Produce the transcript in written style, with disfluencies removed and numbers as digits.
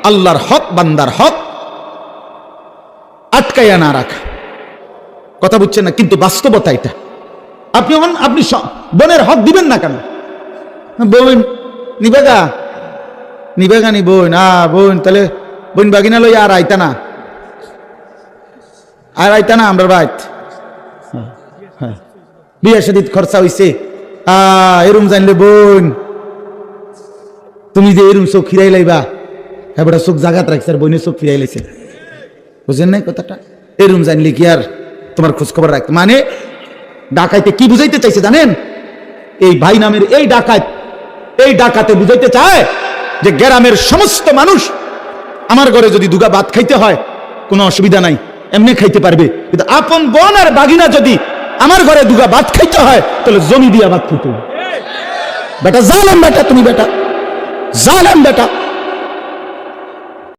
আল্লাহর হক বান্দার হক আটকাইয়া না রাখা। কথা বুঝছেন না? কিন্তু বাস্তবতা এটা। আপনি বোনের হক দিবেন না কেন? বোন নিবেগা নি বোন বোন, তাহলে বোন বাগিনা লই আর আইতা না আমরা বাইত বিয়া শাদীত খরচা হইছে, এরম জানলে বোন তুমি যে এরম চোখ ফিরাই লাইবা, হ্যাঁ চোখ জাগাত রাখছে আর বোনের চোখ ফিরাই লাইছে। বুঝেন নাই কথাটা? এরম জানলে কি আর তোমার খোঁজ খবর রাখতে? মানে ডাকাইতে কি বুঝাইতে চাইছে জানেন? এই ভাই নামের এই ডাকাতে বুঝাইতে চায় যে গ্রামের সমস্ত মানুষ আমার ঘরে যদি দুগা ভাত খাইতে হয় কোনো অসুবিধা নাই, এমনি খাইতে পারবে, কিন্তু আপন বোন আর বাগিনা যদি আমার ঘরে দুগা ভাত খাইতে হয় তাহলে জমি দিয়া ভাত খাইতে হবে। বেটা জালেম, বেটা তুমি বেটা জালেম বেটা।